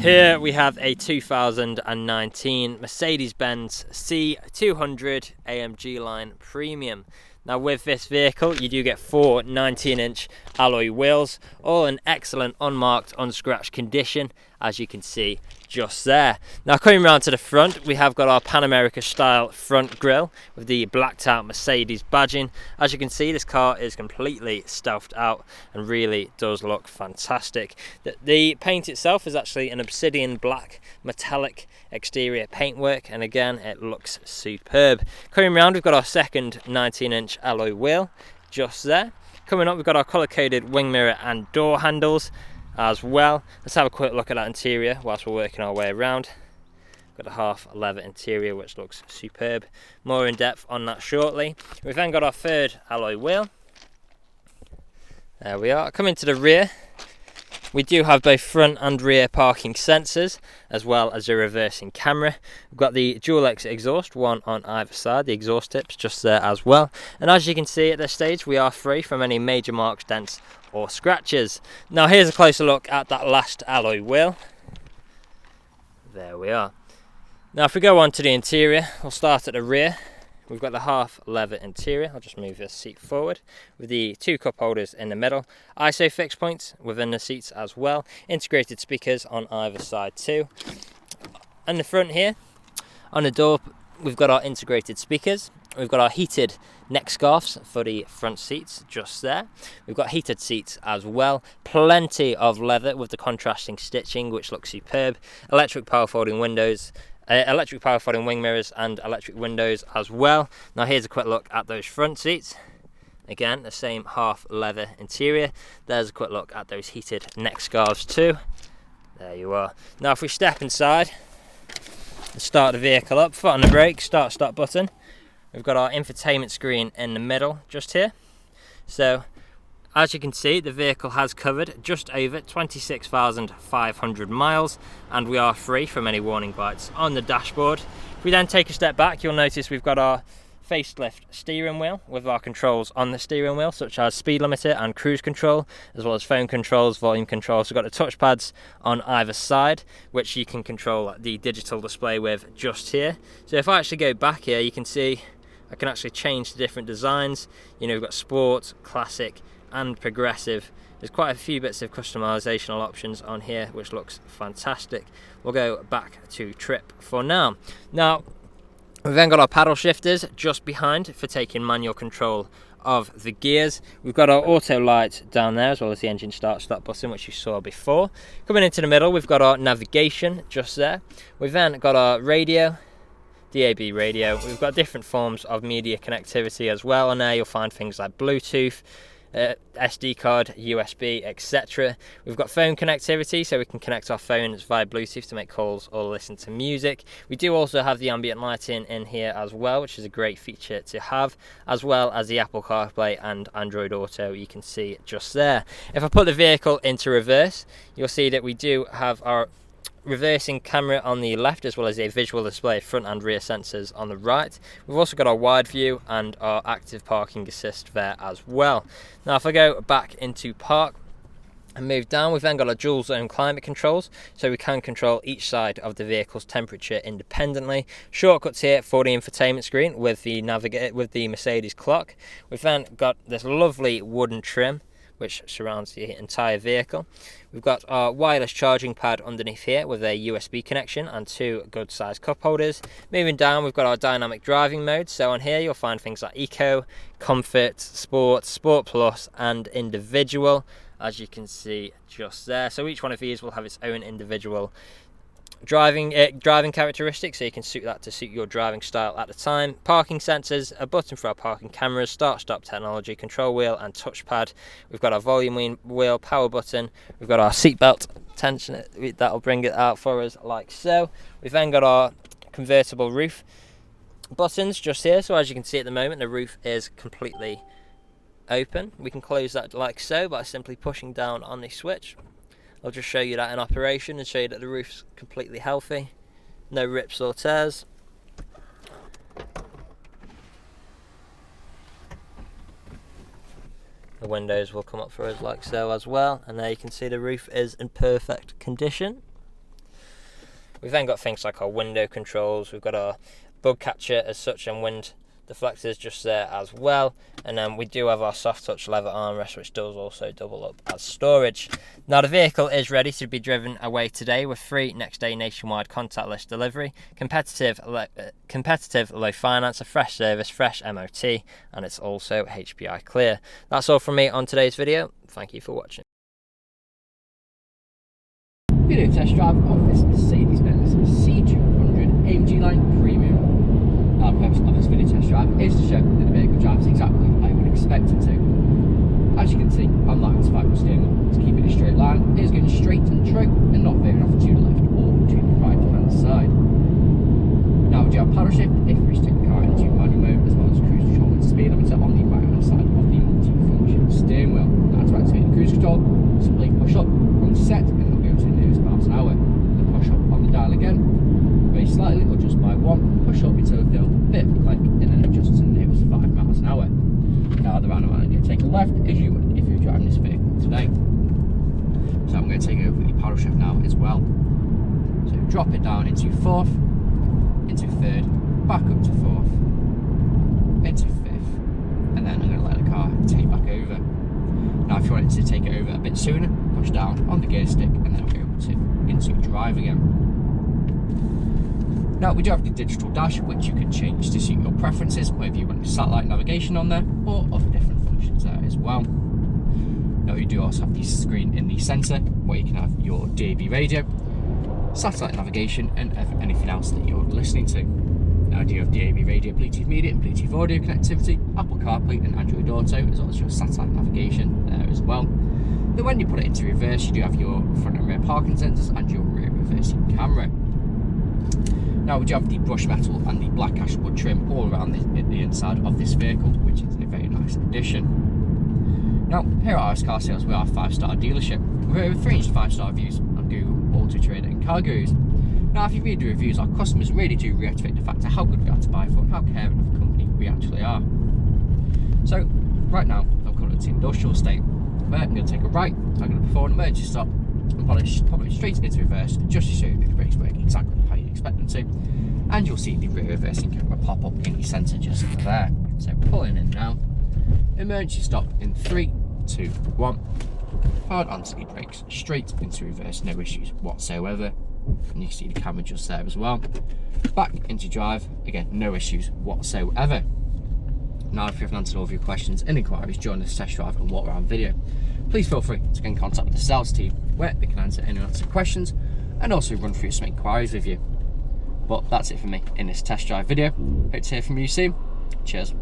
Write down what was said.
Here we have a 2019 Mercedes-Benz C200 AMG line Premium. Now with this vehicle you do get 4 19-inch alloy wheels, all in excellent unmarked, unscratched condition, as you can see just there. Now coming around to the front, we have got our Pan America style front grille with the blacked out Mercedes badging. As you can see, this car is completely stealthed out and really does look fantastic. The paint itself is actually an obsidian black metallic exterior paintwork, and again it looks superb. Coming around, we've got our second 19-inch alloy wheel just there. Coming up, we've got our colour coded wing mirror and door handles as well. Let's have a quick look at that interior whilst we're working our way around. Got a half leather interior which looks superb. More in depth on that shortly. We've then got our third alloy wheel. There we are. Coming to the rear, we do have both front and rear parking sensors, as well as a reversing camera. We've got the dual exit exhaust, one on either side, the exhaust tips just there as well. And as you can see at this stage, we are free from any major marks, dents or scratches. Now here's a closer look at that last alloy wheel. There we are. Now if we go on to the interior, we'll start at the rear. We've got the half leather interior. I'll just move this seat forward with the 2 cup holders in the middle. ISO fixed points within the seats as well. Integrated speakers on either side too. And the front here, on the door, we've got our integrated speakers. We've got our heated neck scarves for the front seats just there. We've got heated seats as well. Plenty of leather with the contrasting stitching, which looks superb. Electric power folding windows. Electric power folding wing mirrors and electric windows as well. Now here's a quick look at those front seats. Again, the same half leather interior. There's a quick look at those heated neck scarves too. There you are. Now if we step inside and start the vehicle up, foot on the brake, start button. We've got our infotainment screen in the middle just here. So as you can see, the vehicle has covered just over 26,500 miles, and we are free from any warning lights on the dashboard. If we then take a step back, you'll notice we've got our facelift steering wheel with our controls on the steering wheel, such as speed limiter and cruise control, as well as phone controls, volume controls. We've got the touchpads on either side, which you can control the digital display with just here. So if I actually go back here, you can see I can actually change the different designs. You know, we've got sport, classic, and progressive. There's quite a few bits of customizational options on here, which looks fantastic. We'll go back to trip for now. Now we've then got our paddle shifters just behind for taking manual control of the gears. We've got our auto light down there, as well as the engine stop button, which you saw before. Coming into the middle, we've got our navigation just there. We've then got our radio, DAB radio. We've got different forms of media connectivity as well. On there you'll find things like Bluetooth, SD card, USB, etc. We've got phone connectivity, so we can connect our phones via Bluetooth to make calls or listen to music. We do also have the ambient lighting in here as well, which is a great feature to have, as well as the Apple CarPlay and Android Auto. You can see just there. If I put the vehicle into reverse, you'll see that we do have our reversing camera on the left, as well as a visual display front and rear sensors on the right. We've also got our wide view and our active parking assist there as well. Now if I go back into park and move down, we've then got our dual zone climate controls, so we can control each side of the vehicle's temperature independently. Shortcuts here for the infotainment screen with the Mercedes clock. We've then got this lovely wooden trim which surrounds the entire vehicle. We've got our wireless charging pad underneath here with a USB connection and 2 good sized cup holders. Moving down, we've got our dynamic driving mode. So on here you'll find things like Eco, Comfort, Sport, Sport Plus and Individual, as you can see just there. So each one of these will have its own individual driving characteristics, so you can suit that to suit your driving style at the time. Parking sensors, a button for our parking cameras, start stop technology, control wheel and touchpad. We've got our volume wheel, power button. We've got our seatbelt tension, that'll bring it out for us like so. We've then got our convertible roof buttons just here, so as you can see at the moment the roof is completely open. We can close that like so by simply pushing down on the switch. I'll just show you that in operation and show you that the roof's completely healthy, no rips or tears. The windows will come up for us like so as well, and there you can see the roof is in perfect condition. We've then got things like our window controls, we've got our bug catcher as such and wind deflectors just there as well, and then we do have our soft touch leather armrest, which does also double up as storage. Now the vehicle is ready to be driven away today with free next day nationwide contactless delivery, competitive low finance, a fresh service, fresh MOT, and it's also HPI clear. That's all from me on today's video. Thank you for watching. Video test drive of this Mercedes-Benz C200 AMG line premium. Now the purpose of this video test drive is to show that the vehicle drives exactly how you would expect it to. As you can see, I'm liking this 5-wheel steering wheel to keep it in a straight line. It is going straight and true and not veering off to the left or to the right hand side. Now we do have paddle shift if we wish to take the car into manual mode, as well as cruise control and speed limiter on the right hand side of the multi-function steering wheel. Now to activate the cruise control, simply push up on set and it'll go to the nearest miles an hour. Then push up on the dial again, very slightly or just by one, push up until it feels a bit of a click and then adjust to the nearest 5 miles an hour. Now the roundabout, you take a left as you would if you're driving this vehicle today. So I'm going to take over the paddle shift now as well. So drop it down into fourth, into third, back up to fourth, into fifth, and then I'm going to let the car take back over. Now if you want it to take it over a bit sooner, push down on the gear stick and then it'll go into drive again. Now we do have the digital dash, which you can change to suit your preferences, whether you want satellite navigation on there or other different functions there as well. Now you do also have the screen in the centre where you can have your DAB radio, satellite navigation and anything else that you're listening to. Now you do have DAB radio, Bluetooth media and Bluetooth audio connectivity, Apple CarPlay and Android Auto, as well as your satellite navigation there as well. Then when you put it into reverse, you do have your front and rear parking sensors and your rear reversing camera. Now we do have the brushed metal and the black ash wood trim all around the inside of this vehicle, which is a very nice addition. Now here at RS Car Sales, we are a 5-star dealership with over 300 5-star reviews on Google, Autotrader and CarGurus. Now if you read the reviews, our customers really do reiterate the fact of how good we are to buy for and how caring of a company we actually are. So right now I'm coming to the industrial estate where I'm going to take a right, I'm going to perform an emergency stop and probably straight into reverse just to show you that the brakes work exactly how you expect them to, and you'll see the rear reversing camera pop up in the centre just there. So pulling in now, emergency stop in 3, 2, 1, hard on the brakes, straight into reverse, no issues whatsoever, and you can see the camera just there as well. Back into drive, again no issues whatsoever. Now if you haven't answered all of your questions and inquiries during this test drive and walk around video, please feel free to get in contact with the sales team where they can answer any unanswered questions and also run through some inquiries with you. But that's it for me in this test drive video. Hope to hear from you soon. Cheers.